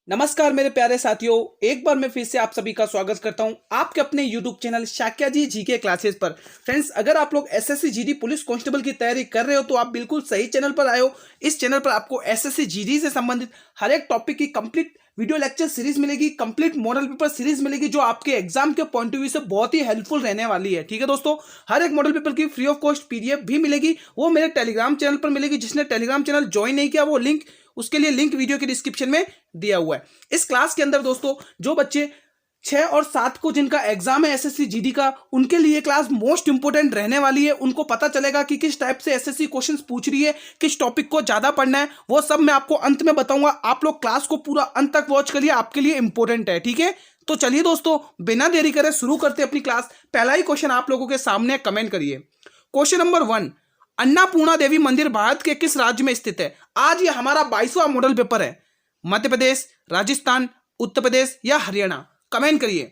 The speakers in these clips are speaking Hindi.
नमस्कार मेरे प्यारे साथियों, एक बार मैं फिर से आप सभी का स्वागत करता हूं आपके अपने YouTube चैनल शाक्या जी जीके क्लासेस पर। फ्रेंड्स, अगर आप लोग एसएससी जीडी पुलिस कांस्टेबल की तैयारी कर रहे हो तो आप बिल्कुल सही चैनल पर आए हो। इस चैनल पर आपको एसएससी जीडी से संबंधित हर एक टॉपिक की कंप्लीट वीडियो लेक्चर सीरीज मिलेगी, कंप्लीट मॉडल पेपर सीरीज मिलेगी जो आपके एग्जाम के पॉइंट ऑफ व्यू से बहुत ही हेल्पफुल रहने वाली है। ठीक है दोस्तों, हर एक मॉडल पेपर की फ्री ऑफ कॉस्ट पीडीएफ भी मिलेगी, वो मेरे टेलीग्राम चैनल पर मिलेगी। जिसने टेलीग्राम चैनल ज्वाइन नहीं किया वो लिंक, उसके लिए लिंक वीडियो के डिस्क्रिप्शन में दिया हुआ है। इस क्लास के अंदर दोस्तों जो बच्चे 6 और 7 को जिनका एग्जाम है एसएससी जीडी का, उनके लिए क्लास मोस्ट इंपोर्टेंट रहने वाली है। उनको पता चलेगा कि किस टाइप से एसएससी क्वेश्चंस पूछ रही है, किस टॉपिक को ज्यादा पढ़ना है, वो सब मैं आपको अंत में बताऊंगा। आप लोग क्लास को पूरा अंत तक वॉच करिए, आपके लिए इंपॉर्टेंट है। ठीक है, तो चलिए दोस्तों बिना देरी करे शुरू करते अपनी क्लास। पहला ही क्वेश्चन आप लोगों के सामने, कमेंट करिए। क्वेश्चन नंबर 1, अन्नपूर्णा देवी मंदिर भारत के किस राज्य में स्थित है? आज ये हमारा 22वां मॉडल पेपर है। मध्य प्रदेश, राजस्थान, उत्तर प्रदेश या हरियाणा? कमेंट करिए।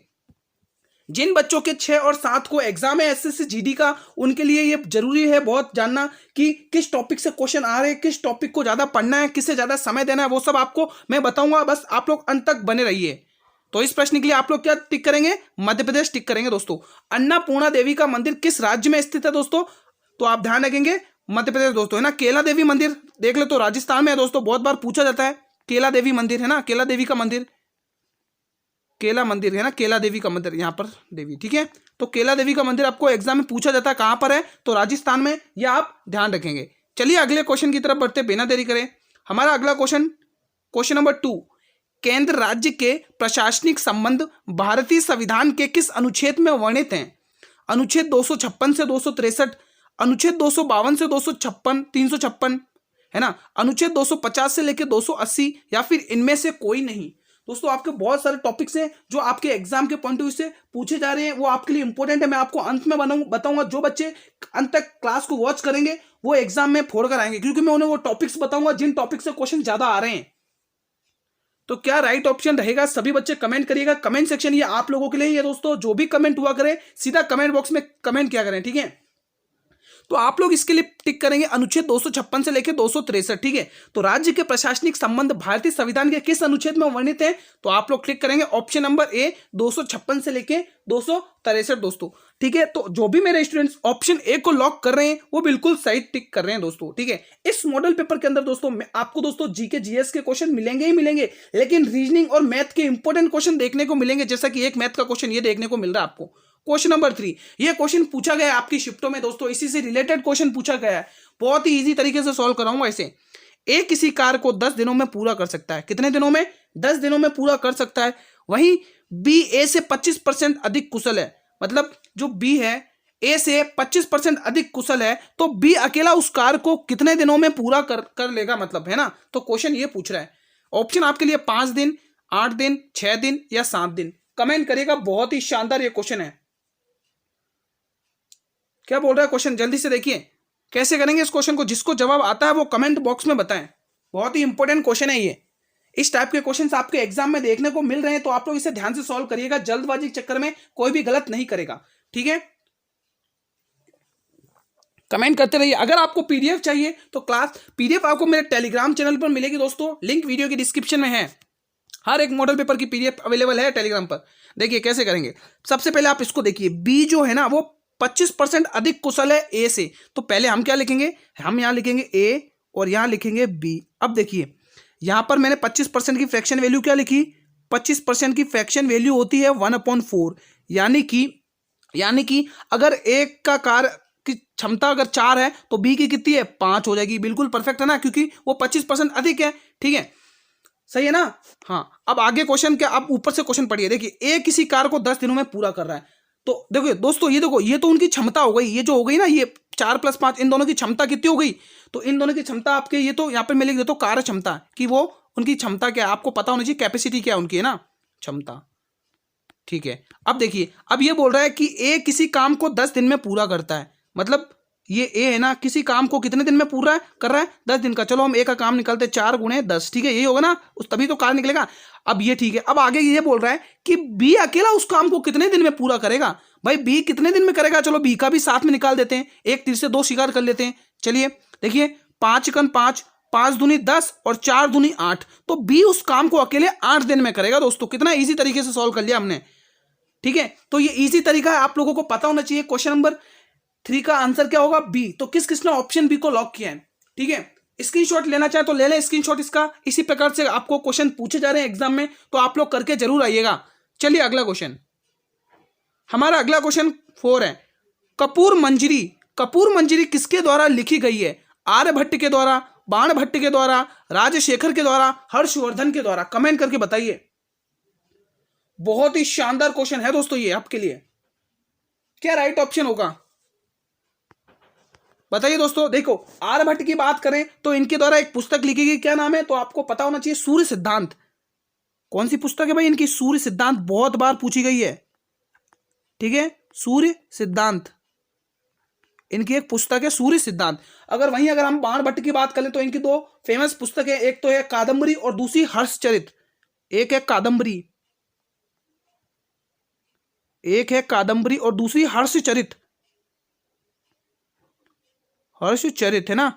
जिन बच्चों के 6 और 7 को एग्जाम है एसएससी जीडी का, उनके लिए ये जरूरी है बहुत जानना कि किस टॉपिक से क्वेश्चन आ रहे हैं, किस टॉपिक को ज्यादा पढ़ना है, किससे ज्यादा समय देना है, वो सब आपको मैं बताऊंगा। बस आप लोग अंत तक बने रहिए। तो इस प्रश्न के लिए आप लोग क्या टिक करेंगे? मध्य प्रदेश टिक करेंगे दोस्तों। अन्नपूर्णा देवी का मंदिर किस राज्य में स्थित है दोस्तों? तो आप ध्यान रखेंगे मध्य प्रदेश दोस्तों, है ना। केला देवी मंदिर देख ले तो राजस्थान में है दोस्तों, बहुत बार पूछा जाता है। केला देवी मंदिर है ना, केला देवी का मंदिर, केला मंदिर है ना, केला देवी का मंदिर, यहां पर देवी। ठीक है, तो केला देवी का मंदिर आपको एग्जाम में पूछा जाता है, कहां पर है? तो राजस्थान में, यह आप ध्यान रखेंगे। चलिए अगले क्वेश्चन की तरफ बढ़ते बिना देरी करें। हमारा अगला क्वेश्चन, क्वेश्चन नंबर 2, केंद्र राज्य के प्रशासनिक संबंध भारतीय संविधान के किस अनुच्छेद में वर्णित हैं? अनुच्छेद 256 से 263, अनुच्छेद 252 से 256, 356, है ना, अनुच्छेद 250 से लेकर 280, या फिर इनमें से कोई नहीं? दोस्तों आपके बहुत सारे टॉपिक्स हैं जो आपके एग्जाम के पॉइंट ऑफ व्यू से पूछे जा रहे हैं, वो आपके लिए इंपॉर्टेंट है। मैं आपको अंत में बताऊंगा। जो बच्चे अंत तक क्लास को वॉच करेंगे वो एग्जाम में फोड़ कर आएंगे, क्योंकि मैं उन्हें वो टॉपिक्स बताऊंगा जिन टॉपिक से क्वेश्चन ज्यादा आ रहे हैं। तो क्या राइट ऑप्शन रहेगा? सभी बच्चे कमेंट करिएगा। कमेंट सेक्शन ये आप लोगों के लिए ही है दोस्तों, जो भी कमेंट हुआ करे सीधा कमेंट बॉक्स में कमेंट किया करें। ठीक है, तो आप लोग इसके लिए टिक करेंगे अनुच्छेद 256 से लेकर 263। ठीक है, तो राज्य के प्रशासनिक संबंध भारतीय संविधान के किस अनुच्छेद में वर्णित है? तो आप लोग क्लिक करेंगे ऑप्शन नंबर ए, 256 से लेकर 263 दोस्तों। ठीक है, तो जो भी मेरे स्टूडेंट्स ऑप्शन ए को लॉक कर रहे हैं वो बिल्कुल सही टिक कर रहे हैं दोस्तों। ठीक है, इस मॉडल पेपर के अंदर दोस्तों आपको दोस्तों जीके जीएस के क्वेश्चन मिलेंगे ही मिलेंगे, लेकिन रीजनिंग और मैथ के इंपॉर्टेंट क्वेश्चन देखने को मिलेंगे। जैसा कि एक मैथ का क्वेश्चन ये देखने को मिल रहा है आपको। क्वेश्चन नंबर 3, ये क्वेश्चन पूछा गया है आपकी शिफ्टों में दोस्तों, इसी से रिलेटेड क्वेश्चन पूछा गया है। बहुत ही इजी तरीके से सॉल्व कराऊंगा इसे। ए किसी कार्य को 10 दिनों में पूरा कर सकता है। कितने दिनों में? 10 दिनों में पूरा कर सकता है। वहीं बी ए से 25% अधिक कुशल है। मतलब जो बी है ए से 25% अधिक कुशल है, तो बी अकेला उस कार्य को कितने दिनों में पूरा कर लेगा, मतलब, है ना। तो क्वेश्चन ये पूछ रहा है। ऑप्शन आपके लिए 5 दिन, 8 दिन, 6 दिन या 7 दिन। कमेंट करिएगा। बहुत ही शानदार ये क्वेश्चन है। क्या बोल रहा है क्वेश्चन? जल्दी से देखिए कैसे करेंगे इस क्वेश्चन को। जिसको जवाब आता है वो कमेंट बॉक्स में बताएं। बहुत ही इंपॉर्टेंट क्वेश्चन है ये। इस टाइप के क्वेश्चंस आपके एग्जाम में देखने को मिल रहे हैं, तो आप लोग इसे ध्यान से सॉल्व करिएगा। जल्दबाजी के चक्कर में कोई भी गलत नहीं करेगा। ठीक है, कमेंट करते रहिए। अगर आपको पीडीएफ चाहिए तो क्लास पीडीएफ आपको मेरे टेलीग्राम चैनल पर मिलेगी दोस्तों, लिंक वीडियो की डिस्क्रिप्शन में है। हर एक मॉडल पेपर की पीडीएफ अवेलेबल है टेलीग्राम पर। देखिए कैसे करेंगे। सबसे पहले आप इसको देखिए, बी जो है ना वो 25% अधिक कुशल है ए से। तो पहले हम क्या लिखेंगे? हम यहां लिखेंगे ए और यहां लिखेंगे बी। अब देखिए यहां पर मैंने 25% की फ्रैक्शन वैल्यू क्या लिखी? 25% की फ्रैक्शन वैल्यू होती है 1/4। यानी कि अगर ए का कार्य की क्षमता अगर 4 है तो बी की कितनी है? 5 हो जाएगी। बिल्कुल परफेक्ट है ना, क्योंकि वो 25% अधिक है। ठीक है, सही है ना। हाँ, अब आगे क्वेश्चन क्या, अब ऊपर से क्वेश्चन पढ़िए। देखिए ए किसी कार्य को 10 दिनों में पूरा कर रहा है। तो देखो दोस्तों, ये देखो, ये तो उनकी क्षमता हो गई। ये जो हो गई ना, ये 4 + 5, इन दोनों की क्षमता कितनी हो गई? तो इन दोनों की क्षमता आपके, ये तो यहाँ पे मैं लिख देता हूँ कार्य क्षमता, कि वो उनकी क्षमता क्या है आपको पता होना चाहिए। कैपेसिटी क्या है उनकी, है ना, क्षमता। ठीक है, अब देखिए, अब ये बोल रहा है कि ए किसी काम को 10 दिन में पूरा करता है। मतलब ये ए है ना, किसी काम को कितने दिन में पूरा कर रहा है? 10 दिन का। चलो हम ए का काम निकालते हैं, 4 × 10। ठीक है, यही होगा ना, उस तभी तो कार्य निकलेगा। अब ये ठीक है। अब आगे ये बोल रहा है कि बी अकेला उस काम को कितने दिन में पूरा करेगा। भाई बी कितने दिन में करेगा? चलो बी का भी साथ में निकाल देते हैं, एक तीर से 2 शिकार कर लेते हैं। चलिए देखिए, 5 × 5 5 दूनी 10 और 4 दूनी 8, तो बी उस काम को अकेले 8 दिन में करेगा दोस्तों। कितना इजी तरीके से सॉल्व कर लिया हमने, ठीक है। तो ये इजी तरीका है, आप लोगों को पता होना चाहिए। क्वेश्चन नंबर 3 का आंसर क्या होगा? बी। तो किस किसने ऑप्शन बी को लॉक किया है, ठीक है। स्क्रीनशॉट लेना चाहे तो ले लें स्क्रीनशॉट इसका। इसी प्रकार से आपको क्वेश्चन पूछे जा रहे हैं एग्जाम में, तो आप लोग करके जरूर आइएगा। चलिए अगला क्वेश्चन, हमारा अगला क्वेश्चन 4 है। कपूर मंजरी, कपूर मंजरी किसके द्वारा लिखी गई है? आर्यभट्ट के द्वारा, बाणभट्ट के द्वारा, राजशेखर के द्वारा, हर्षवर्धन के द्वारा? कमेंट करके बताइए। बहुत ही शानदार क्वेश्चन है दोस्तों ये आपके लिए। क्या राइट ऑप्शन होगा बताइए दोस्तों। देखो आर्यभट्ट की बात करें तो इनके द्वारा एक पुस्तक लिखी गई, क्या नाम है? तो आपको पता होना चाहिए सूर्य सिद्धांत। कौन सी पुस्तक है भाई इनकी? सूर्य सिद्धांत। बहुत बार पूछी गई है, ठीक है। सूर्य सिद्धांत इनकी एक पुस्तक है, सूर्य सिद्धांत। अगर हम बाणभट्ट की बात करें तो इनकी 2 फेमस पुस्तक है, एक तो है कादम्बरी और दूसरी हर्षचरित। एक है कादम्बरी, एक है कादम्बरी और दूसरी हर्षचरित। हर्षचरित है ना।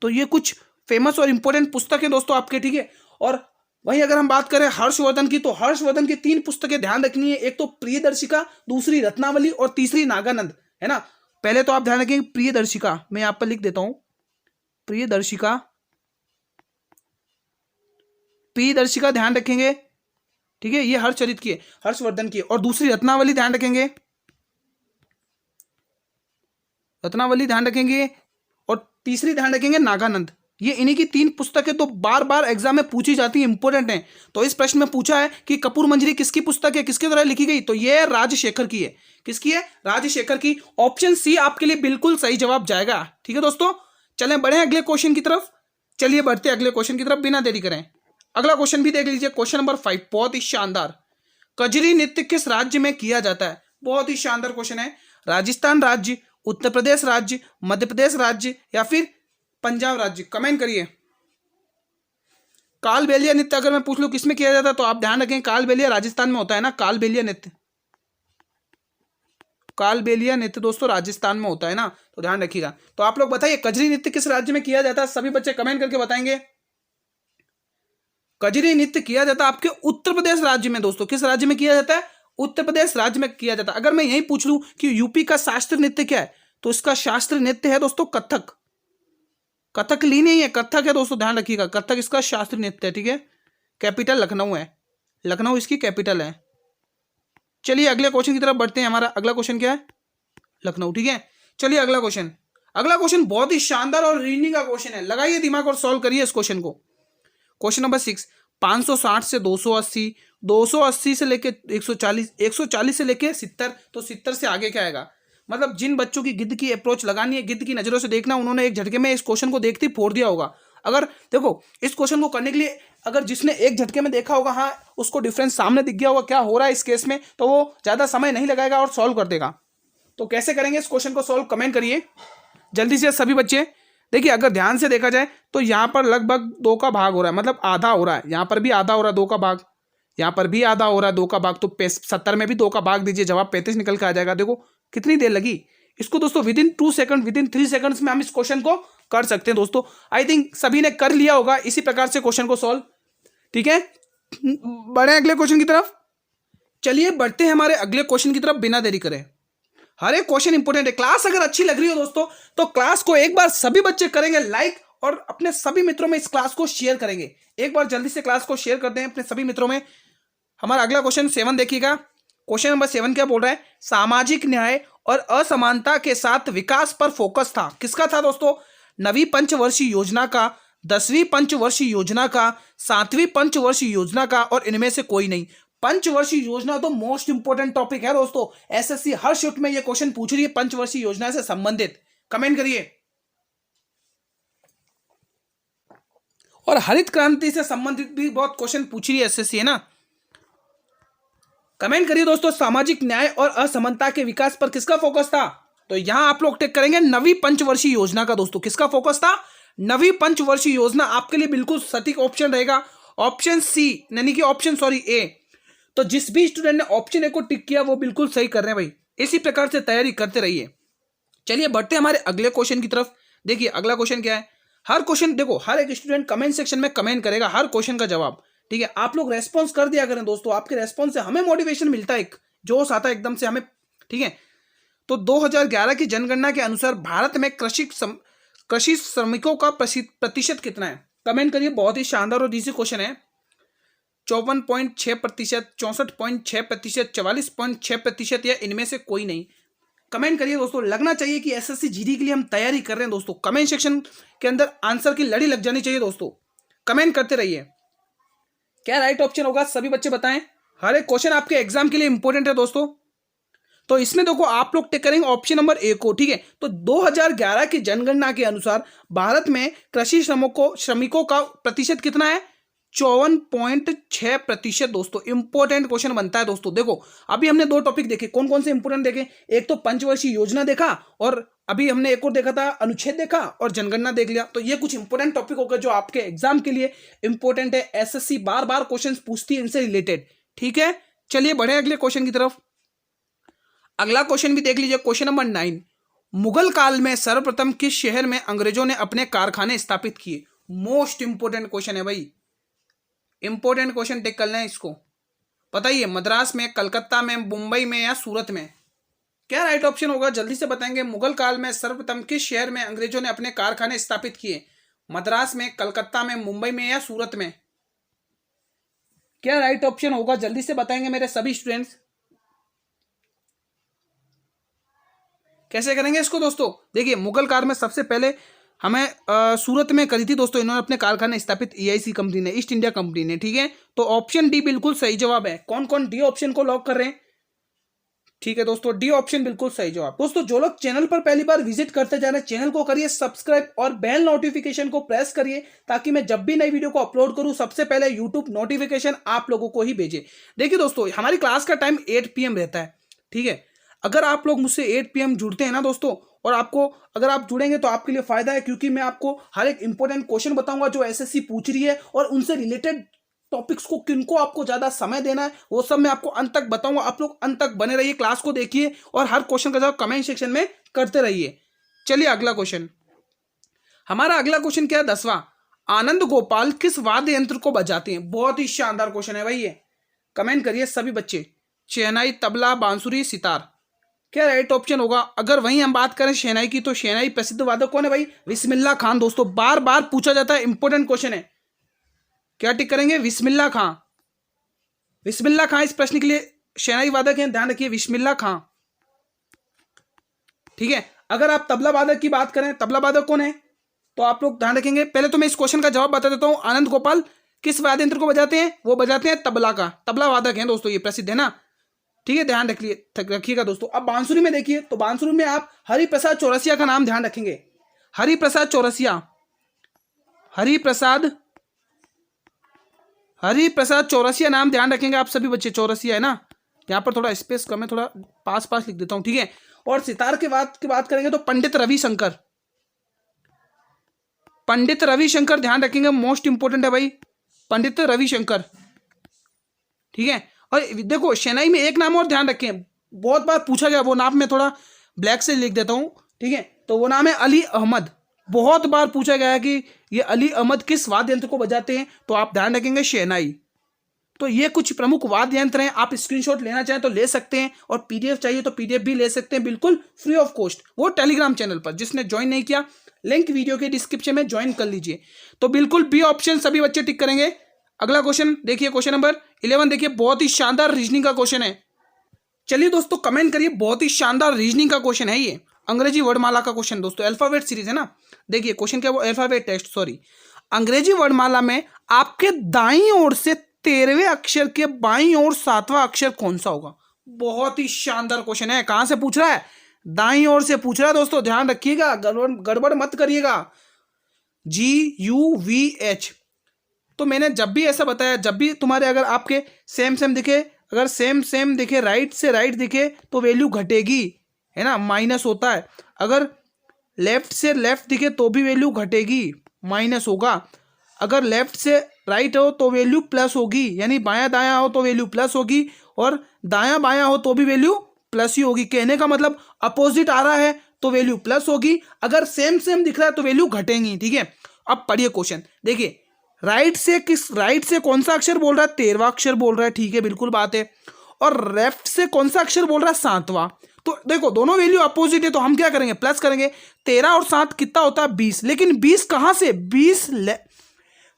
तो ये कुछ फेमस और इंपॉर्टेंट पुस्तक है दोस्तों आपके, ठीक है। और वहीं अगर हम बात करें हर्षवर्धन की, तो हर्षवर्धन की 3 पुस्तकें ध्यान रखनी है। एक तो प्रियदर्शिका, दूसरी रत्नावली और तीसरी नागानंद, है ना। पहले तो आप ध्यान रखेंगे प्रियदर्शिका, मैं यहां पर लिख देता हूं प्रियदर्शिका, प्रियदर्शिका ध्यान रखेंगे, ठीक है। ये हर्षचरित की है, हर्षवर्धन की। और दूसरी रत्नावली ध्यान रखेंगे, रत्नावली ध्यान रखेंगे। और तीसरी ध्यान रखेंगे नागानंद। ये इन्हीं की 3 पुस्तकें तो बार बार एग्जाम में पूछी जाती है, इंपॉर्टेंट है। तो इस प्रश्न में पूछा है कि कपूर मंजरी किसकी पुस्तक है, किसके द्वारा लिखी गई? तो ये राजशेखर की है। किसकी है? राजशेखर की। ऑप्शन सी आपके लिए बिल्कुल सही जवाब जाएगा, ठीक है दोस्तों। चलें बढ़े अगले क्वेश्चन की तरफ। चलिए बढ़ते अगले क्वेश्चन की तरफ बिना देरी करें। अगला क्वेश्चन भी देख लीजिए, क्वेश्चन नंबर 5, बहुत ही शानदार। कजरी नृत्य किस राज्य में किया जाता है? बहुत ही शानदार क्वेश्चन है। राजस्थान राज्य, उत्तर प्रदेश राज्य, मध्य प्रदेश राज्य या फिर पंजाब राज्य? कमेंट करिए। कालबेलिया नृत्य अगर मैं पूछ लूं किसमें किया जाता है, तो आप ध्यान रखें कालबेलिया राजस्थान में होता है ना। कालबेलिया नृत्य, कालबेलिया नृत्य दोस्तों राजस्थान में होता है ना, तो ध्यान रखिएगा। तो आप लोग बताइए कजरी नृत्य किस राज्य में किया जाता है? सभी बच्चे कमेंट करके बताएंगे। कजरी नृत्य किया जाता है आपके उत्तर प्रदेश राज्य में दोस्तों। किस राज्य में किया जाता है? उत्तर प्रदेश राज्य में किया जाता है। अगर मैं यही पूछ लूं कि यूपी का शास्त्रीय नृत्य क्या है, तो इसका शास्त्रीय नृत्य है दोस्तों कथक। कथकली नहीं है, कथक है दोस्तों, ध्यान रखिएगा। कथक इसका शास्त्रीय नृत्य है, ठीक है। कैपिटल लखनऊ है, लखनऊ इसकी कैपिटल है। चलिए अगले क्वेश्चन की तरफ बढ़ते हैं। हमारा अगला क्वेश्चन क्या है? लखनऊ, ठीक है। चलिए अगला क्वेश्चन, अगला क्वेश्चन बहुत ही शानदार और रीजनिंग का क्वेश्चन है। लगाइए दिमाग और सॉल्व करिए इस क्वेश्चन को। क्वेश्चन नंबर 6, 560 से 280, 280 से लेके 140, 140 से लेके 70, तो 70 से आगे क्या आएगा? मतलब जिन बच्चों की गिद्ध की अप्रोच लगानी है, गिद्ध की नजरों से देखना, उन्होंने एक झटके में इस क्वेश्चन को देखते ही फोड़ दिया होगा। अगर देखो इस क्वेश्चन को करने के लिए अगर जिसने एक झटके में देखा होगा, हाँ उसको डिफरेंस सामने दिख गया होगा क्या हो रहा है इस केस में, तो वो ज्यादा समय नहीं लगाएगा और सॉल्व कर देगा। तो कैसे करेंगे इस क्वेश्चन को सॉल्व, कमेंट करिए जल्दी से सभी बच्चे। देखिए अगर ध्यान से देखा जाए तो यहाँ पर लगभग 2 का भाग हो रहा है, मतलब आधा हो रहा है। यहाँ पर भी आधा हो रहा है 2 का भाग, यहाँ पर भी आधा हो रहा है 2 का भाग। तो 70 में भी 2 का भाग दीजिए, जवाब 35 निकल के आ जाएगा। देखो कितनी देर लगी इसको दोस्तों, विदिन 2 सेकंड, विदिन 3 सेकंड्स में हम इस क्वेश्चन को कर सकते हैं दोस्तों। आई थिंक सभी ने कर लिया होगा इसी प्रकार से क्वेश्चन को सॉल्व, ठीक है। बढ़े अगले क्वेश्चन की तरफ। चलिए बढ़ते हैं हमारे अगले क्वेश्चन की तरफ बिना देरी करें। हर एक क्वेश्चन इंपॉर्टेंट है। क्लास अगर अच्छी लग रही हो दोस्तों, तो क्लास को एक बार सभी बच्चे करेंगे लाइक और अपने सभी मित्रों में इस क्लास को शेयर करेंगे। एक बार जल्दी से क्लास को शेयर कर दें अपने सभी मित्रों में। हमारा अगला क्वेश्चन 7 देखिएगा। क्वेश्चन नंबर 7 क्या बोल रहा है? सामाजिक न्याय और असमानता के साथ विकास पर फोकस था। किसका था दोस्तों? 9वीं पंचवर्षीय योजना का, 10वीं पंचवर्षीय योजना का, 7वीं पंचवर्षीय योजना का, और इनमें से कोई नहीं। पंचवर्षीय योजना तो मोस्ट इंपोर्टेंट टॉपिक है दोस्तों। एसएससी हर शिफ्ट में ये क्वेश्चन पूछ रही है पंचवर्षीय योजना से संबंधित। कमेंट करिए। और हरित क्रांति से संबंधित भी बहुत क्वेश्चन पूछ रही है एसएससी, है ना। कमेंट करिए दोस्तों। सामाजिक न्याय और असमानता के विकास पर किसका फोकस था? तो यहां आप लोग टिक करेंगे 9वीं पंचवर्षीय योजना का दोस्तों। किसका फोकस था? 9वीं पंचवर्षीय योजना आपके लिए बिल्कुल सटीक ऑप्शन रहेगा। ऑप्शन सी, यानी कि ऑप्शन सॉरी ए। तो जिस भी स्टूडेंट ने ऑप्शन ए को टिक किया वो बिल्कुल सही कर रहे हैं भाई। इसी प्रकार से तैयारी करते रहिए। चलिए बढ़ते हैं हमारे अगले क्वेश्चन की तरफ। देखिए अगला क्वेश्चन क्या है? हर क्वेश्चन देखो, हर एक स्टूडेंट कमेंट सेक्शन में कमेंट करेगा हर क्वेश्चन का जवाब, ठीक है। आप लोग रेस्पॉन्स कर दिया करें दोस्तों, आपके रेस्पॉन्स से हमें मोटिवेशन मिलता है, एक जोश आता है एकदम से हमें, ठीक है। तो 2011 की जनगणना के अनुसार भारत में कृषि श्रमिकों का प्रतिशत कितना है? कमेंट करिए। बहुत ही शानदार और इजी क्वेश्चन है। 54.6%, 64.6%, 44.6% या इनमें से कोई नहीं? कमेंट करिए दोस्तों। लगना चाहिए कि एसएससी जीडी के लिए हम तैयारी कर रहे हैं दोस्तों। कमेंट सेक्शन के अंदर आंसर की लड़ी लग जानी चाहिए दोस्तों। कमेंट करते रहिए। क्या राइट ऑप्शन होगा सभी बच्चे बताएं। हर एक क्वेश्चन आपके एग्जाम के लिए इंपॉर्टेंट है दोस्तों। तो इसमें देखो आप लोग टिक करेंगे ऑप्शन नंबर ए को, ठीक है। तो 2011 की जनगणना के अनुसार भारत में कृषि श्रमिकों का प्रतिशत कितना है? 54.6% दोस्तों। इंपॉर्टेंट क्वेश्चन बनता है दोस्तों। देखो अभी हमने दो टॉपिक देखे, कौन कौन से इंपॉर्टेंट देखे? एक तो पंचवर्षीय योजना देखा, और अभी हमने एक और देखा था अनुच्छेद देखा, और जनगणना देख लिया। तो ये कुछ इंपॉर्टेंट टॉपिक होगा जो आपके एग्जाम के लिए इंपॉर्टेंट है। एसएससी बार बार क्वेश्चन पूछती है इनसे रिलेटेड, ठीक है। चलिए बढ़े अगले क्वेश्चन की तरफ। अगला क्वेश्चन भी देख लीजिए, क्वेश्चन नंबर 9। मुगल काल में सर्वप्रथम किस शहर में अंग्रेजों ने अपने कारखाने स्थापित किए? मोस्ट इंपोर्टेंट क्वेश्चन है भाई, इंपॉर्टेंट क्वेश्चन टिक कर लें इसको। बताइए, मद्रास में, कलकत्ता में, मुंबई में या सूरत में? क्या राइट ऑप्शन होगा जल्दी से बताएंगे। मुगल काल में सर्वप्रथम किस शहर में अंग्रेजों ने अपने कारखाने स्थापित किए? मद्रास में, कलकत्ता में, मुंबई में या सूरत में? क्या राइट ऑप्शन होगा जल्दी से बताएंगे मेरे सभी स्टूडेंट्स। कैसे करेंगे इसको दोस्तों? देखिए मुगल काल में सबसे पहले हमें सूरत में करी थी दोस्तों इन्होंने अपने कारखाने स्थापित, ईआईसी कंपनी ने, ईस्ट इंडिया कंपनी ने, ठीक है। तो ऑप्शन डी बिल्कुल सही जवाब है। कौन कौन डी ऑप्शन को लॉक कर रहे हैं? ठीक है दोस्तों, डी ऑप्शन बिल्कुल सही जवाब। दोस्तों जो लोग चैनल पर पहली बार विजिट करते जा रहे हैं, चैनल को करिए सब्सक्राइब और बेल नोटिफिकेशन को प्रेस करिए, ताकि मैं जब भी नई वीडियो को अपलोड करूं सबसे पहले यूट्यूब नोटिफिकेशन आप लोगों को ही भेजे। देखिए दोस्तों हमारी क्लास का टाइम 8 PM रहता है, ठीक है। अगर आप लोग मुझसे 8 PM जुड़ते हैं ना दोस्तों, और आपको अगर आप जुड़ेंगे तो आपके लिए फायदा है, क्योंकि मैं आपको हर एक इंपॉर्टेंट क्वेश्चन बताऊंगा जो एसएससी पूछ रही है, और उनसे रिलेटेड टॉपिक्स को किनको आपको ज्यादा समय देना है वो सब मैं आपको अंत तक बताऊंगा। आप लोग अंत तक बने रहिए, क्लास को देखिए और हर क्वेश्चन का जवाब कमेंट सेक्शन में करते रहिए। चलिए अगला क्वेश्चन, हमारा अगला क्वेश्चन क्या है? 10वां। आनंद गोपाल किस वाद्य यंत्र को बजाते हैं? बहुत ही शानदार क्वेश्चन है भाई ये। कमेंट करिए सभी बच्चे। शहनाई, तबला, बांसुरी, सितार? क्या राइट ऑप्शन होगा? अगर वहीं हम बात करें शहनाई की, तो शहनाई प्रसिद्ध वादक कौन है भाई? बिस्मिल्लाह खान दोस्तों। बार बार पूछा जाता है, इंपॉर्टेंट क्वेश्चन है। क्या टिक करेंगे? बिस्मिल्लाह खां। बिस्मिल्लाह खां इस प्रश्न के लिए शहनाई वादक हैं, ध्यान रखिए बिस्मिल्लाह खां, ठीक है। अगर आप तबला वादक की बात करें, तबला वादक कौन है? तो आप लोग ध्यान रखेंगे। पहले तो मैं इस क्वेश्चन का जवाब बता देता हूं। आनंद गोपाल किस वाद्य यंत्र को बजाते हैं? वो बजाते हैं तबला का, तबला वादक हैं दोस्तों, ये प्रसिद्ध है ना, ठीक है। ध्यान रखिएगा दोस्तों। अब बांसुरी में देखिए, तो बांसुरी में आप हरिप्रसाद चौरसिया का नाम ध्यान रखेंगे। हरिप्रसाद चौरसिया, हरिप्रसाद चौरसिया नाम ध्यान रखेंगे आप सभी बच्चे। चौरसिया है ना, यहाँ पर थोड़ा स्पेस कम है, थोड़ा पास पास लिख देता हूं, ठीक है। और सितार की बात करेंगे तो पंडित रविशंकर, पंडित रविशंकर ध्यान रखेंगे, मोस्ट इंपोर्टेंट है भाई, पंडित रविशंकर, ठीक है। और देखो शहनाई में एक नाम और ध्यान रखें, बहुत बार पूछा गया, वो नाम मैं थोड़ा ब्लैक से लिख देता हूं, ठीक है। तो वो नाम है अली अहमद। बहुत बार पूछा गया है कि ये अली अहमद किस वाद्य यंत्र को बजाते हैं, तो आप ध्यान रखेंगे शहनाई। तो ये कुछ प्रमुख वाद्य यंत्र हैं, आप स्क्रीनशॉट लेना चाहें तो ले सकते हैं, और पीडीएफ चाहिए तो पीडीएफ भी ले सकते हैं, बिल्कुल फ्री ऑफ कॉस्ट, वो टेलीग्राम चैनल पर। जिसने ज्वाइन नहीं किया, लिंक वीडियो के डिस्क्रिप्शन में ज्वाइन कर लीजिए। तो बिल्कुल बी ऑप्शन सभी बच्चे टिक करेंगे। अगला क्वेश्चन देखिए, क्वेश्चन नंबर 11 देखिए, बहुत ही शानदार रीजनिंग का क्वेश्चन है। चलिए दोस्तों कमेंट करिए, बहुत ही शानदार रीजनिंग का क्वेश्चन है ये, अंग्रेजी वर्णमाला का क्वेश्चन दोस्तों, अल्फाबेट सीरीज है ना। देखिए क्वेश्चन क्या, वो अल्फाबेट टेस्ट, सॉरी। अंग्रेजी वर्णमाला में आपके दाईं ओर से 13वें अक्षर के बाईं ओर 7वां अक्षर कौन सा होगा? बहुत ही शानदार क्वेश्चन है। कहां से पूछ रहा है? दाईं ओर से पूछ रहा है दोस्तों, ध्यान रखिएगा, गड़बड़ मत करिएगा। GUVH। तो मैंने जब भी ऐसा बताया, जब भी तुम्हारे अगर आपके सेम दिखे, अगर सेम दिखे, राइट से राइट दिखे, तो वैल्यू घटेगी, है ना, माइनस होता है। अगर लेफ्ट से लेफ्ट दिखे तो भी वैल्यू घटेगी, माइनस होगा। अगर लेफ्ट से राइट हो तो वैल्यू प्लस होगी, यानी बायां दायां हो तो वैल्यू प्लस होगी, और दायां बायां हो तो भी वैल्यू प्लस ही होगी। कहने का मतलब अपोजिट आ रहा है तो वैल्यू प्लस होगी, अगर सेम दिख रहा है तो वैल्यू घटेंगी, ठीक है। अब पढ़िए क्वेश्चन, देखिए राइट से कौन सा अक्षर बोल रहा है, 13वां अक्षर बोल रहा है, ठीक है बिल्कुल बात है। और लेफ्ट से कौन सा अक्षर बोल रहा है, 7वां। तो देखो दोनों वैल्यू अपोजिट है, तो हम क्या करेंगे, प्लस करेंगे। 13 और 7 कितना होता है, 20। लेकिन 20 कहां से, 20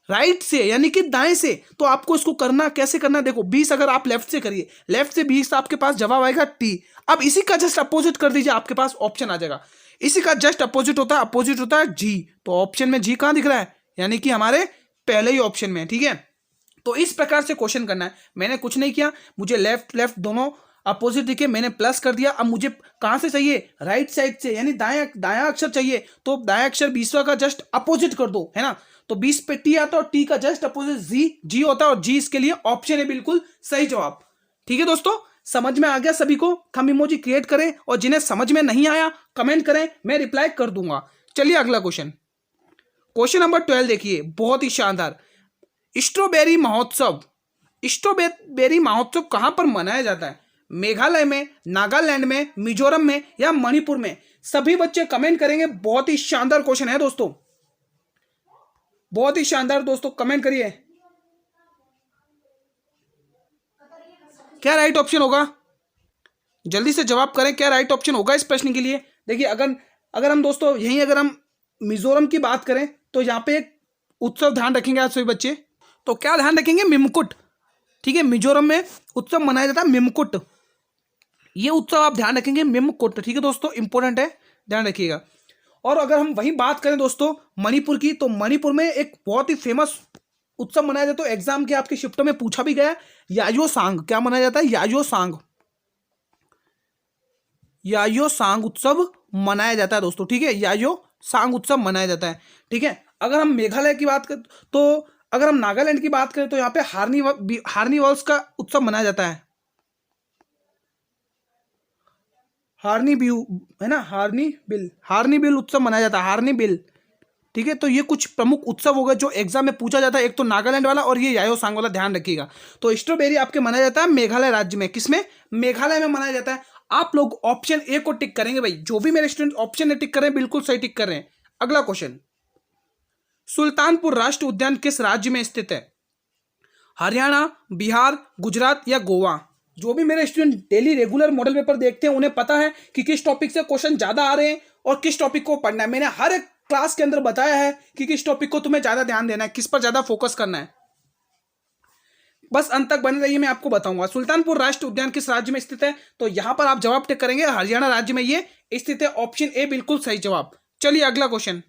राइट से यानी कि दाएं से। तो आपको इसको करना कैसे करना है, देखो 20 अगर आप लेफ्ट से करिए, लेफ्ट से 20, आपके पास जवाब आएगा टी। अब इसी का जस्ट अपोजिट कर दीजिए, आपके पास ऑप्शन आ जाएगा। इसी का जस्ट अपोजिट होता है जी। तो ऑप्शन में जी कहां दिख रहा है, यानी कि हमारे पहले ही ऑप्शन में, ठीक है। तो इस प्रकार से क्वेश्चन करना है। मैंने कुछ नहीं किया, मुझे लेफ्ट दोनों अपोजिट दिखे, मैंने प्लस कर दिया। अब मुझे कहां से चाहिए, राइट साइड से, यानी दाया अक्षर चाहिए। तो दाया अक्षर 20वां का जस्ट अपोजिट कर दो, है ना। तो 20 पे टी आता है और टी का जस्ट अपोजिट जी होता है, और जी इसके लिए ऑप्शन है बिल्कुल सही जवाब। ठीक है दोस्तों, समझ में आ गया सभी को। थंब इमोजी क्रिएट करें, और जिन्हें समझ में नहीं आया कमेंट करें, मैं रिप्लाई कर दूंगा। चलिए अगला क्वेश्चन नंबर 12 देखिए, बहुत ही शानदार। स्ट्रॉबेरी महोत्सव कहां पर मनाया जाता है, मेघालय में, नागालैंड में, मिजोरम में या मणिपुर में। सभी बच्चे कमेंट करेंगे। बहुत ही शानदार क्वेश्चन है दोस्तों, बहुत ही शानदार दोस्तों, कमेंट करिए क्या राइट ऑप्शन होगा, जल्दी से जवाब करें, क्या राइट ऑप्शन होगा इस प्रश्न के लिए। देखिए अगर हम दोस्तों यहीं अगर हम मिजोरम की बात करें, तो यहाँ पे एक उत्सव ध्यान रखेंगे आप सभी बच्चे। तो क्या ध्यान रखेंगे, मिमकुट, ठीक है। मिजोरम में उत्सव मनाया जाता है मिमकुट, ये उत्सव आप ध्यान रखेंगे, मिमकुट, ठीक है दोस्तों, इंपॉर्टेंट है, ध्यान रखिएगा। और अगर हम वही बात करें दोस्तों मणिपुर की, तो मणिपुर में एक बहुत ही फेमस उत्सव मनाया जाता है। तो एग्जाम के आपके शिफ्टों में पूछा भी गया, यायोसांग। क्या मनाया जाता है, यायोसांग उत्सव मनाया जाता है दोस्तों, ठीक है। यायोसांग उत्सव मनाया जाता है, ठीक है। अगर हम मेघालय की बात करें, तो अगर हम नागालैंड की बात करें, तो यहाँ पे हार्निवॉल्स का उत्सव मनाया जाता है, हार्नीबिल, है ना, हार्नीबिल उत्सव मनाया जाता है, हार्नीबिल, ठीक है। तो ये कुछ प्रमुख उत्सव होगा जो एग्जाम में पूछा जाता है, एक तो नागालैंड वाला और ये यायोसांग वाला, ध्यान रखिएगा। तो स्ट्रॉबेरी आपके मनाया जाता है मेघालय राज्य में, किसमें, मेघालय में मनाया जाता है। आप लोग ऑप्शन ए को टिक करेंगे भाई, जो भी मेरे स्टूडेंट ऑप्शन ए टिक कर रहे हैं बिल्कुल सही टिक कर रहे हैं। अगला क्वेश्चन, सुल्तानपुर राष्ट्रीय उद्यान किस राज्य में स्थित है, हरियाणा, बिहार, गुजरात या गोवा। जो भी मेरे student daily regular model paper देखते हैं, उन्हें पता है कि किस टॉपिक से क्वेश्चन ज्यादा आ रहे हैं और किस टॉपिक को पढ़ना है। मैंने हर एक क्लास के अंदर बताया है कि किस टॉपिक को तुम्हें ज्यादा ध्यान देना है, किस पर ज्यादा फोकस करना है। बस अंत तक बने रहिए, मैं आपको बताऊंगा। सुल्तानपुर राष्ट्रीय उद्यान किस राज्य में स्थित है, तो यहां पर आप जवाब टिक करेंगे, हरियाणा राज्य में ये स्थित है, ऑप्शन ए बिल्कुल सही जवाब। चलिए अगला क्वेश्चन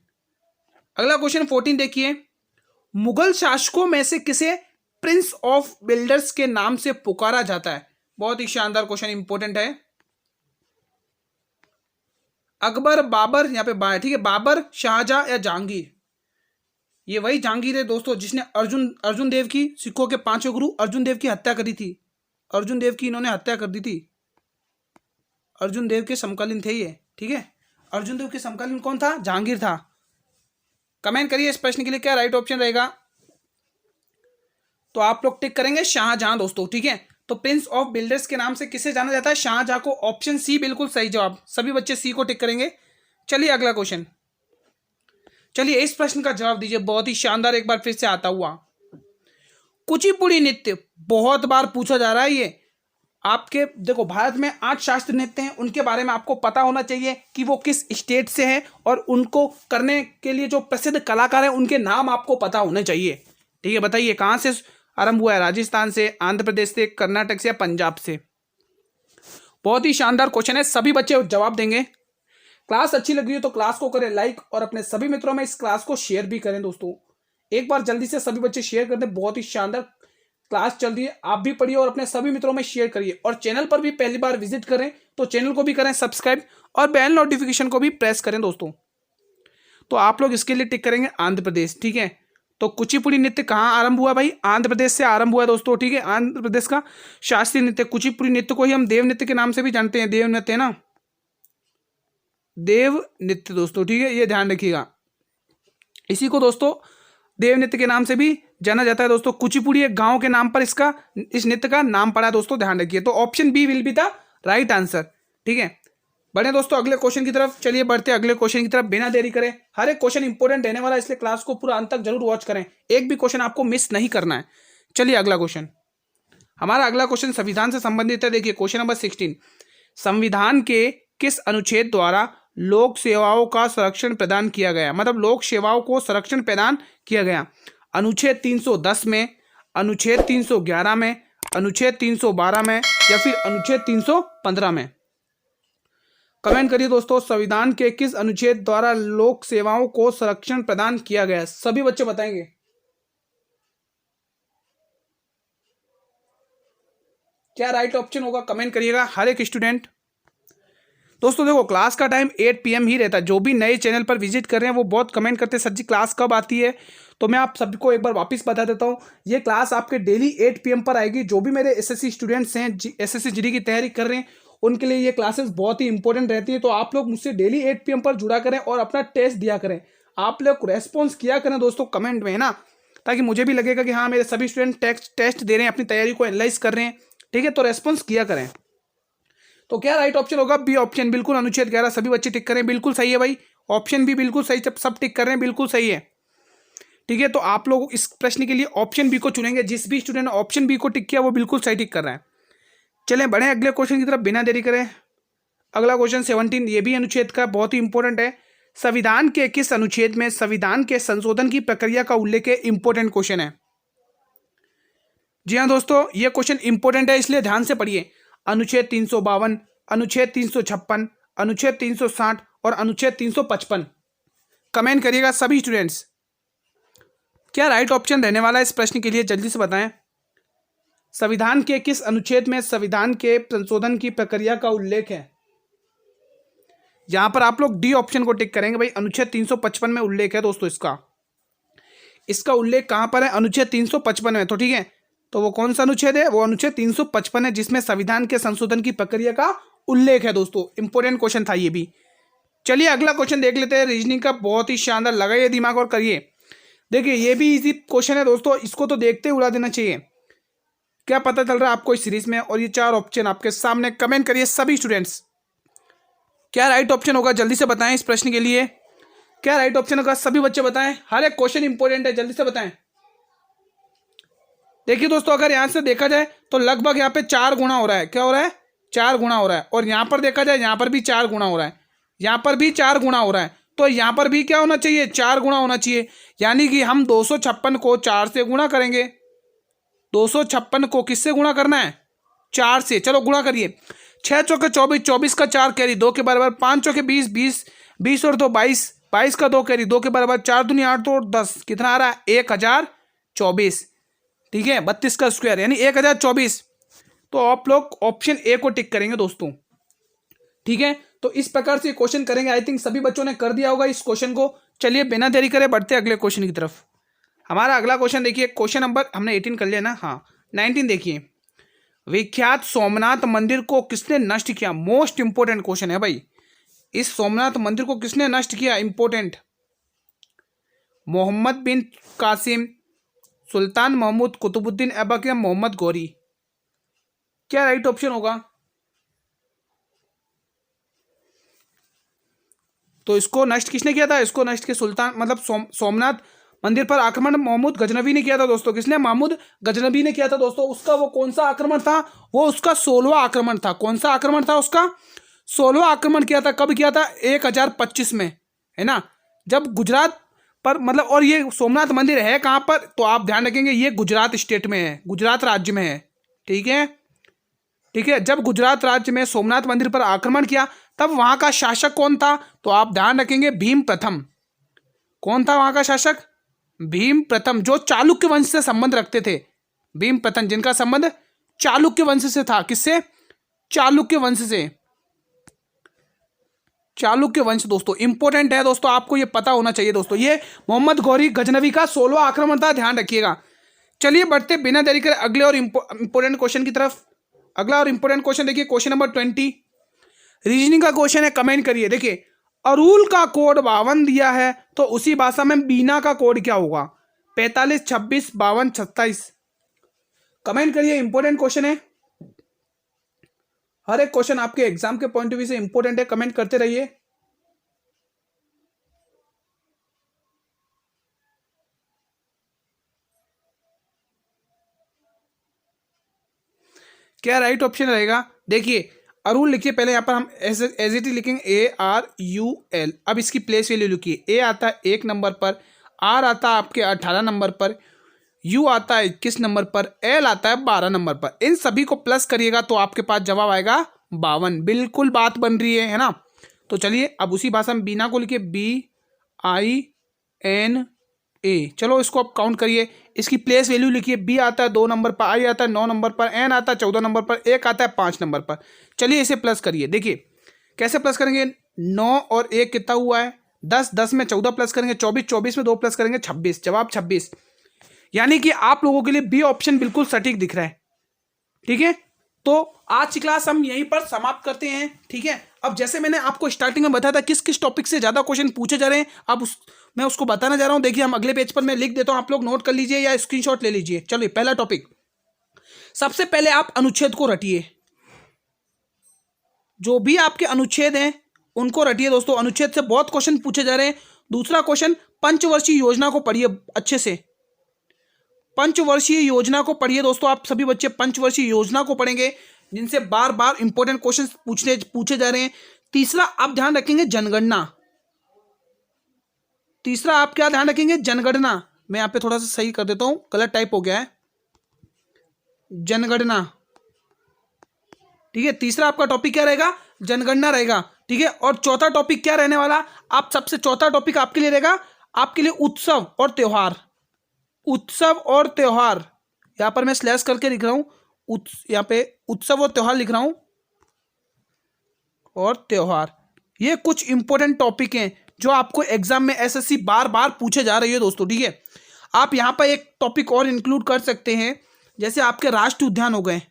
14 देखिए, मुगल शासकों में से किसे प्रिंस ऑफ बिल्डर्स के नाम से पुकारा जाता है। बहुत ही शानदार क्वेश्चन, इंपॉर्टेंट है। अकबर, बाबर, यहाँ पे ठीक है, बाबर, शाहजहां या जहांगीर। ये वही जहांगीर है दोस्तों जिसने अर्जुन देव की, सिखों के 5वें गुरु अर्जुन देव की हत्या करी थी। अर्जुन देव की इन्होंने हत्या कर दी थी। अर्जुन देव के समकालीन थे ये, ठीक है। अर्जुन देव के समकालीन कौन था, जहांगीर था। कमेंट करिए इस प्रश्न के लिए क्या राइट ऑप्शन रहेगा। तो आप लोग टिक करेंगे शाहजहां दोस्तों, ठीक है। तो प्रिंस ऑफ बिल्डर्स के नाम से किसे जाना जाता है, शाहजहां को, ऑप्शन सी बिल्कुल सही जवाब। सभी बच्चे सी को टिक करेंगे। चलिए अगला क्वेश्चन, चलिए इस प्रश्न का जवाब दीजिए, बहुत ही शानदार, एक बार फिर से आता हुआ। कुचिपुड़ी नृत्य बहुत बार पूछा जा रहा है ये आपके, देखो भारत में 8 शास्त्रीय नृत्य हैं, उनके बारे में आपको पता होना चाहिए कि वो किस स्टेट से हैं, और उनको करने के लिए जो प्रसिद्ध कलाकार हैं उनके नाम आपको पता होने चाहिए, ठीक है। बताइए कहाँ से आरंभ हुआ है, राजस्थान से, आंध्र प्रदेश से, कर्नाटक से या पंजाब से। बहुत ही शानदार क्वेश्चन है, सभी बच्चे जवाब देंगे। क्लास अच्छी लग रही है तो क्लास को करें लाइक, और अपने सभी मित्रों में इस क्लास को शेयर भी करें दोस्तों। एक बार जल्दी से सभी बच्चे शेयर कर दें, बहुत ही शानदार क्लास चल रही है, आप भी पढ़िए और अपने सभी मित्रों में शेयर करिए। और चैनल पर भी पहली बार विजिट करें तो चैनल को भी करें सब्सक्राइब, और बेल नोटिफिकेशन को भी प्रेस करें दोस्तों। तो आप लोग इसके लिए टिक करेंगे आंध्र प्रदेश, ठीक है। तो कुचिपुड़ी नृत्य कहाँ आरंभ हुआ भाई, आंध्र प्रदेश से आरंभ हुआ दोस्तों, ठीक है। आंध्र प्रदेश का शास्त्रीय नृत्य कुचिपुड़ी नृत्य को ही हम देव नृत्य के नाम से भी जानते हैं, देव नृत्य है ना, देव नृत्य दोस्तों, ठीक है, ये ध्यान रखिएगा। इसी को दोस्तों देव नृत्य के नाम से भी जाना जाता है दोस्तों। कुचिपुड़ी एक गांव के नाम पर इस नृत्य का नाम पड़ा है दोस्तों, ध्यान रखिए। तो option B will be the right answer, ठीक है। बढ़े दोस्तों अगले क्वेश्चन की तरफ। चलिए बढ़ते अगले क्वेश्चन की तरफ बिना देरी करें। हर एक क्वेश्चन इंपॉर्टेंट रहने वाला है, इसलिए क्लास को पूरा अंत तक जरूर वॉच करें, एक भी क्वेश्चन आपको मिस नहीं करना है। चलिए अगला क्वेश्चन, हमारा अगला क्वेश्चन संविधान से संबंधित है। देखिए क्वेश्चन नंबर 16, संविधान के किस अनुच्छेद द्वारा लोक सेवाओं का संरक्षण प्रदान किया गया? मतलब लोक सेवाओं को संरक्षण प्रदान किया गया। अनुच्छेद 310 में, अनुच्छेद 311 में, अनुच्छेद 312 में या फिर अनुच्छेद 315 में? कमेंट करिए दोस्तों, संविधान के किस अनुच्छेद द्वारा लोक सेवाओं को संरक्षण प्रदान किया गया? सभी बच्चे बताएंगे। क्या राइट ऑप्शन होगा कमेंट करिएगा हर एक स्टूडेंट। दोस्तों देखो क्लास का टाइम 8 PM ही रहता है। जो भी नए चैनल पर विजिट कर रहे हैं वो बहुत कमेंट करते हैं सर जी क्लास कब आती है, तो मैं आप सबको एक बार वापस बता देता हूँ। ये क्लास आपके डेली 8 PM पर आएगी। जो भी मेरे SSC स्टूडेंट्स हैं, SSC GD की तैयारी कर रहे हैं, उनके लिए ये क्लासेस बहुत ही इंपॉर्टेंट रहती है। तो आप लोग मुझसे डेली 8 PM पर जुड़ा करें और अपना टेस्ट दिया करें। आप लोग रेस्पॉन्स किया करें दोस्तों कमेंट में, है ना, ताकि मुझे भी लगेगा कि हाँ मेरे सभी स्टूडेंट टेस्ट दे रहे हैं, अपनी तैयारी को एनालाइज कर रहे हैं। ठीक है, तो रेस्पॉन्स किया करें। तो क्या राइट ऑप्शन होगा? बी ऑप्शन, बिल्कुल अनुच्छेद 11। सभी बच्चे टिक करें, बिल्कुल सही है भाई। ऑप्शन भी बिल्कुल सही, सब टिक कर रहे हैं, बिल्कुल सही है। ठीक है, तो आप लोग इस प्रश्न के लिए ऑप्शन बी को चुनेंगे। जिस भी स्टूडेंट ने ऑप्शन बी को टिक किया वो बिल्कुल सही टिक कर रहा है। चलें बढ़े अगले क्वेश्चन की तरफ बिना देरी करें। अगला क्वेश्चन 17, ये भी अनुच्छेद का बहुत ही इंपॉर्टेंट है। संविधान के किस अनुच्छेद में संविधान के संशोधन की प्रक्रिया का उल्लेख है? इंपॉर्टेंट क्वेश्चन है। जी हाँ दोस्तों, ये क्वेश्चन इंपॉर्टेंट है, इसलिए ध्यान से पढ़िए। अनुच्छेद 352, अनुच्छेद 356, अनुच्छेद 360 और अनुच्छेद 355। कमेंट करिएगा सभी स्टूडेंट्स, क्या राइट ऑप्शन रहने वाला है इस प्रश्न के लिए? जल्दी से बताएं। संविधान के किस अनुच्छेद में संविधान के संशोधन की प्रक्रिया का उल्लेख है? यहां पर आप लोग डी ऑप्शन को टिक करेंगे भाई। अनुच्छेद 355 में उल्लेख है दोस्तों इसका उल्लेख कहां पर है? अनुच्छेद 355 में। तो ठीक है, तो वो कौन सा अनुच्छेद है? वो अनुच्छेद 355 है, जिसमें संविधान के संशोधन की प्रक्रिया का उल्लेख है दोस्तों। इंपॉर्टेंट क्वेश्चन था ये भी। चलिए अगला क्वेश्चन देख लेते हैं। रीजनिंग का बहुत ही शानदार, लगाइए दिमाग और करिए। देखिए ये भी इजी क्वेश्चन है दोस्तों, इसको तो देखते उड़ा देना चाहिए। क्या पता चल रहा है आपको इस सीरीज में? और ये 4 ऑप्शन आपके सामने, कमेंट करिए सभी स्टूडेंट्स, क्या राइट ऑप्शन होगा? जल्दी से बताएं इस प्रश्न के लिए, क्या राइट ऑप्शन होगा? सभी बच्चे बताएं, हर एक क्वेश्चन इंपॉर्टेंट है, जल्दी से बताएं। देखिए दोस्तों अगर यहां से देखा जाए तो लगभग यहाँ पे 4 गुना हो रहा है। क्या हो रहा है? 4 गुना हो रहा है। और यहां पर देखा जाए यहां पर भी 4 गुना हो रहा है, यहां पर भी 4 गुना हो रहा है। तो यहां पर भी क्या होना चाहिए? 4 गुना होना चाहिए। यानी कि हम 256 को 4 से गुणा करेंगे। 256 को किससे गुणा करना है? 4 से। चलो गुणा करिए। 6 चौके 24, 24 का 4 कैरी 2 के बराबर, 5 चौके 20, 20 20 और 2 22, 22 का 2 कैरी 2 के बराबर, 4 दूनी 8 2 और 10, कितना आ रहा है? 1024। ठीक है, 32 का स्क्वायर यानी 1024। तो आप लोग ऑप्शन ए को टिक करेंगे दोस्तों। ठीक है, तो इस प्रकार से क्वेश्चन करेंगे। आई थिंक सभी बच्चों ने कर दिया होगा इस क्वेश्चन को। चलिए बिना देरी करे बढ़ते अगले क्वेश्चन की तरफ। हमारा अगला क्वेश्चन देखिए, क्वेश्चन नंबर हमने 18 कर लिया ना, हाँ 19 देखिए। विख्यात सोमनाथ मंदिर को किसने नष्ट किया? मोस्ट इंपोर्टेंट क्वेश्चन है भाई। इस सोमनाथ मंदिर को किसने नष्ट किया? इंपोर्टेंट। मोहम्मद बिन कासिम, सुल्तान महमूद कुतुबुद्दीन ऐबक या मोहम्मद गौरी? क्या राइट ऑप्शन होगा? तो इसको नष्ट किसने किया था? इसको नष्ट किया सुल्तान, मतलब सोमनाथ मंदिर पर आक्रमण महमूद गजनवी ने किया था दोस्तों। किसने? महमूद गजनवी ने किया था दोस्तों। उसका वो कौन सा आक्रमण था? वो उसका 16वां आक्रमण था। कौन सा आक्रमण था उसका? 16वां आक्रमण किया था। कब किया था? 1025 में, है ना, जब गुजरात पर, मतलब, और ये सोमनाथ मंदिर है कहाँ पर? तो आप ध्यान रखेंगे ये गुजरात स्टेट में है, गुजरात राज्य में है। ठीक है, ठीक है, जब गुजरात राज्य में सोमनाथ मंदिर पर आक्रमण किया तब वहां का शासक कौन था? तो आप ध्यान रखेंगे भीम प्रथम। कौन था वहां का शासक? भीम प्रथम, जो चालुक्य वंश से संबंध रखते थे। भीम प्रथम, जिनका संबंध चालुक्य वंश से था। किससे? चालुक्य वंश से। चालुक्य वंश दोस्तों इंपॉर्टेंट है दोस्तों, आपको ये पता होना चाहिए दोस्तों। ये मोहम्मद गौरी गजनवी का 16वां आक्रमण था, ध्यान रखिएगा। चलिए बढ़ते बिना देरी कर अगले और इंपॉर्टेंट क्वेश्चन की तरफ। अगला और इंपॉर्टेंट क्वेश्चन देखिए, क्वेश्चन नंबर 20 रीजनिंग का क्वेश्चन है। कमेंट करिए। देखिए अरूल का कोड 52 दिया है, तो उसी भाषा में बीना का कोड क्या होगा? 45, 26, 52, 27। कमेंट करिए, इंपॉर्टेंट क्वेश्चन है। हर एक क्वेश्चन आपके एग्जाम के पॉइंट ऑफ व्यू से इंपॉर्टेंट है, कमेंट करते रहिए। क्या राइट ऑप्शन रहेगा? देखिए अरुण लिखिए, पहले यहाँ पर हम एज इट लिखेंगे ARUL। अब इसकी प्लेस वैल्यू लिखिए, ए आता है 1 नंबर पर, आर आता है आपके 18 नंबर पर, यू आता है 21 नंबर पर, एल आता है 12 नंबर पर। इन सभी को प्लस करिएगा तो आपके पास जवाब आएगा 52। बिल्कुल बात बन रही है ना? तो चलिए अब उसी भाषा में बीना को लिखिए BINA। चलो इसको आप काउंट करिए, इसकी प्लेस वैल्यू लिखिए। बी आता है 2 नंबर पर, आई आता है 9 नंबर पर, एन आता है 14 नंबर पर, एक आता है 5 नंबर पर। चलिए इसे प्लस करिए। देखिए कैसे प्लस करेंगे, 9 और 1 कितना हुआ है 10, 10 में 14 प्लस करेंगे 24, 24 में 2 प्लस करेंगे 26, जवाब 26। यानी कि आप लोगों के लिए बी ऑप्शन बिल्कुल सटीक दिख रहा है। ठीक है, तो आज की क्लास हम यहीं पर समाप्त करते हैं। ठीक है, अब जैसे मैंने आपको स्टार्टिंग में बताया था किस किस टॉपिक से ज्यादा क्वेश्चन पूछे जा रहे हैं, अब मैं उसको बताना जा रहा हूं। देखिए हम अगले पेज पर मैं लिख देता हूं, आप लोग नोट कर लीजिए या स्क्रीनशॉट ले लीजिए। चलिए पहला टॉपिक, सबसे पहले आप अनुच्छेद को रटिए। जो भी आपके अनुच्छेद हैं उनको रटिए दोस्तों, अनुच्छेद से बहुत क्वेश्चन पूछे जा रहे हैं। दूसरा क्वेश्चन, पंचवर्षीय योजना को पढ़िए अच्छे से। पंचवर्षीय योजना को पढ़िए दोस्तों, आप सभी बच्चे पंचवर्षीय योजना को पढ़ेंगे जिनसे बार बार इंपॉर्टेंट क्वेश्चन पूछे जा रहे हैं। तीसरा आप ध्यान रखेंगे जनगणना। तीसरा आप क्या ध्यान रखेंगे, जनगणना। मैं यहाँ पे थोड़ा सा सही कर देता हूं, गलत टाइप हो गया है, जनगणना। ठीक है, तीसरा आपका टॉपिक क्या रहेगा, जनगणना रहेगा। ठीक है, और चौथा टॉपिक क्या रहने वाला, आप सबसे चौथा टॉपिक आपके लिए रहेगा, आपके लिए उत्सव और त्योहार। उत्सव और त्योहार, यहां पर मैं स्लैश करके लिख रहा हूं, यहां पे उत्सव और त्योहार लिख रहा हूं, और त्योहार। ये कुछ इंपॉर्टेंट टॉपिक हैं जो आपको एग्जाम में एसएससी बार बार पूछे जा रही है दोस्तों। ठीक है, आप यहां पर एक टॉपिक और इंक्लूड कर सकते हैं, जैसे आपके राष्ट्रीय उद्यान हो गए,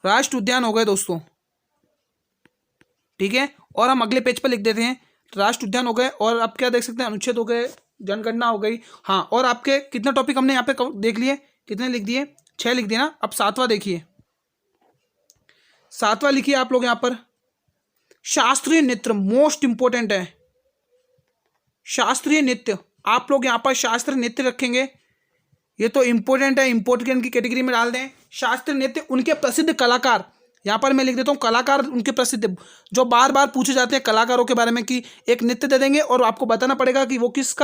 राष्ट्रीय उद्यान हो गए दोस्तों। ठीक है, और हम अगले पेज पर लिख देते हैं, राष्ट्रीय उद्यान हो गए, और आप क्या देख सकते हैं, अनुच्छेद हो गए, जनगणना हो गई। हाँ, और आपके कितने टॉपिक हमने यहाँ पे देख लिए, कितने लिख दिए, 6 लिख दिए ना। अब 7वां देखिए, 7वां लिखिए आप लोग यहाँ पर, शास्त्रीय नृत्य मोस्ट इंपोर्टेंट है। शास्त्रीय नृत्य, आप लोग यहाँ पर शास्त्रीय नृत्य रखेंगे, ये तो इंपॉर्टेंट है, इंपॉर्टेंट की कैटेगरी में डाल दें। शास्त्रीय नृत्य, उनके प्रसिद्ध कलाकार, यहाँ पर मैं लिख देता हूँ कलाकार उनके प्रसिद्ध, जो बार बार पूछे जाते हैं कलाकारों के बारे में, कि एक नृत्य दे देंगे और आपको बताना पड़ेगा कि वो किस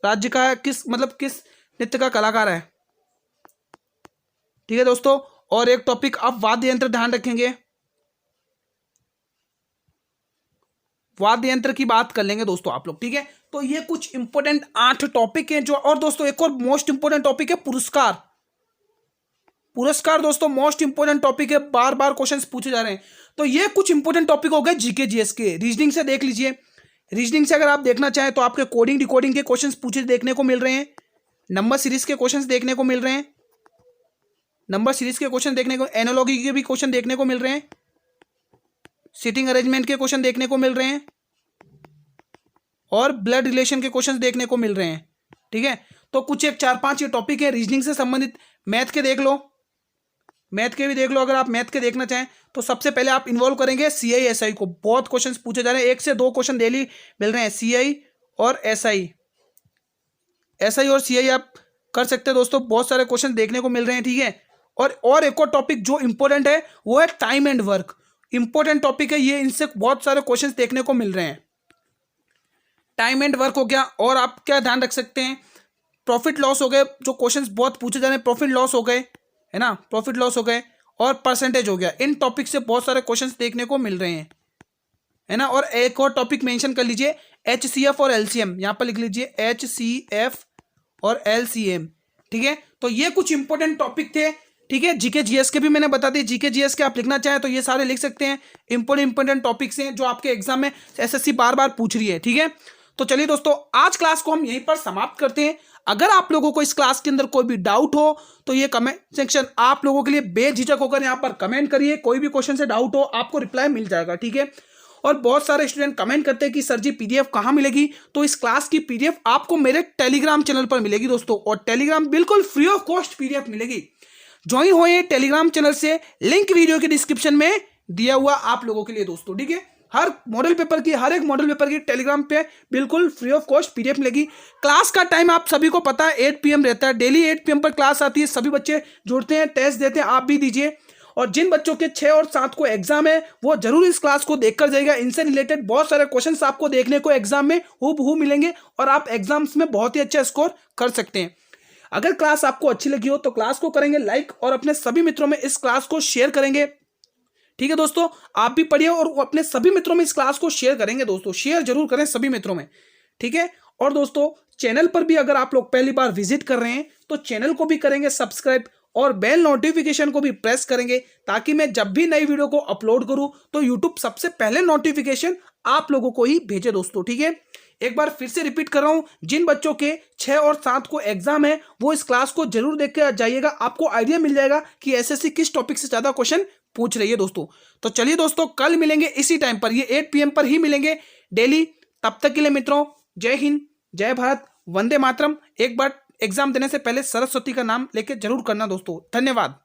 राज्य का है, किस नृत्य का कलाकार है। ठीक है दोस्तों, और एक टॉपिक आप वाद्य यंत्र ध्यान रखेंगे, वाद्य यंत्र की बात कर लेंगे दोस्तों आप लोग। ठीक है, तो ये कुछ इंपॉर्टेंट 8 टॉपिक हैं जो, और दोस्तों एक और मोस्ट इंपॉर्टेंट टॉपिक है पुरस्कार। पुरस्कार दोस्तों मोस्ट इंपोर्टेंट टॉपिक है, बार बार क्वेश्चंस पूछे जा रहे हैं। तो ये कुछ इंपोर्टेंट टॉपिक हो गए जीके जीएस के। रीजनिंग से देख लीजिए, रीजनिंग से अगर आप देखना चाहें तो आपके कोडिंग डिकोडिंग के क्वेश्चंस पूछे देखने को मिल रहे हैं, नंबर सीरीज के क्वेश्चंस देखने को मिल रहे हैं, नंबर सीरीज के क्वेश्चन देखने को, एनालॉजी के भी क्वेश्चन देखने को मिल रहे हैं, सिटिंग अरेंजमेंट के क्वेश्चन देखने को मिल रहे हैं, और ब्लड रिलेशन के क्वेश्चन देखने को मिल रहे हैं। ठीक है, तो कुछ एक 4-5 ये टॉपिक है रीजनिंग से संबंधित। मैथ के देख लो, मैथ के भी देख लो, अगर आप मैथ के देखना चाहें तो सबसे पहले आप इन्वॉल्व करेंगे सीआई एसआई को। बहुत क्वेश्चंस पूछे जा रहे हैं, 1 से 2 क्वेश्चन डेली मिल रहे हैं, सीआई और एसआई, एसआई और सीआई आप कर सकते हैं दोस्तों, बहुत सारे क्वेश्चन देखने को मिल रहे हैं। ठीक है, और एक और टॉपिक जो इंपॉर्टेंट है वो है time and work. Important topic है ये, इनसे बहुत सारे क्वेश्चन देखने को मिल रहे हैं। टाइम एंड वर्क हो गया, और आप क्या ध्यान रख सकते हैं, प्रॉफिट लॉस हो गए, जो क्वेश्चंस बहुत पूछे जा रहे हैं, प्रॉफिट लॉस हो गए, है ना, प्रॉफिट लॉस हो गए, और परसेंटेज हो गया। इन टॉपिक से बहुत सारे क्वेश्चंस देखने को मिल रहे हैं, है ना। और एक और टॉपिक मेंशन कर लीजिए, एचसीएफ और एलसीएम, यहां पर लिख लीजिए एचसीएफ और एलसीएम। ठीक है, तो ये कुछ इंपॉर्टेंट टॉपिक थे। ठीक है, जीके जीएस के भी मैंने बता दिए, जीके जीएस के आप लिखना चाहें तो ये सारे लिख सकते हैं, इंपॉर्टेंट टॉपिक्स हैं जो आपके एग्जाम में एसएससी बार बार पूछ रही है। ठीक है, तो चलिए दोस्तों आज क्लास को हम यहीं पर समाप्त करते हैं। अगर आप लोगों को इस क्लास के अंदर कोई भी डाउट हो तो ये कमेंट सेक्शन आप लोगों के लिए बेझिझक होकर यहाँ पर कमेंट करिए, कोई भी क्वेश्चन से डाउट हो आपको रिप्लाई मिल जाएगा। ठीक है, और बहुत सारे स्टूडेंट कमेंट करते हैं कि सर जी पीडीएफ कहाँ मिलेगी, तो इस क्लास की पीडीएफ आपको मेरे टेलीग्राम चैनल पर मिलेगी दोस्तों, और टेलीग्राम बिल्कुल फ्री ऑफ कॉस्ट पीडीएफ मिलेगी। ज्वाइन होए टेलीग्राम चैनल से, लिंक वीडियो के डिस्क्रिप्शन में दिया हुआ आप लोगों के लिए दोस्तों, ठीक है। हर मॉडल पेपर की, हर एक मॉडल पेपर की टेलीग्राम पे बिल्कुल फ्री ऑफ कॉस्ट पीडीएफ मिलेगी। क्लास का टाइम आप सभी को पता है 8 PM रहता है, डेली 8 PM पर क्लास आती है, सभी बच्चे जुड़ते हैं, टेस्ट देते हैं, आप भी दीजिए। और जिन बच्चों के 6 और 7 को एग्जाम है वो जरूर इस क्लास को देखकर जाएगा। इनसे रिलेटेड बहुत सारे क्वेश्चंस आपको देखने को एग्जाम में हूबहू मिलेंगे और आप एग्जाम्स में बहुत ही अच्छा स्कोर कर सकते हैं। अगर क्लास आपको अच्छी लगी हो तो क्लास को करेंगे लाइक और अपने सभी मित्रों में इस क्लास को शेयर करेंगे, ठीक है दोस्तों। आप भी पढ़िए और अपने सभी मित्रों में इस क्लास को शेयर करेंगे दोस्तों, शेयर जरूर करें सभी मित्रों में, ठीक है। और दोस्तों चैनल पर भी अगर आप लोग पहली बार विजिट कर रहे हैं तो चैनल को भी करेंगे सब्सक्राइब और बेल नोटिफिकेशन को भी प्रेस करेंगे, ताकि मैं जब भी नई वीडियो को अपलोड करूं तो यूट्यूब सबसे पहले नोटिफिकेशन आप लोगों को ही भेजे दोस्तों, ठीक है। एक बार फिर से रिपीट कर रहा हूं, जिन बच्चों के 6 और 7 को एग्जाम है वो इस क्लास को जरूर देख के जाइएगा, आपको आइडिया मिल जाएगा कि एसएससी किस टॉपिक से ज्यादा क्वेश्चन पूछ रही है दोस्तों। तो चलिए दोस्तों, कल मिलेंगे इसी टाइम पर, ये 8 PM पर ही मिलेंगे डेली। तब तक के लिए मित्रों, जय हिंद, जय भारत, वंदे मातरम। एक बार एग्जाम देने से पहले सरस्वती का नाम लेके जरूर करना दोस्तों। धन्यवाद।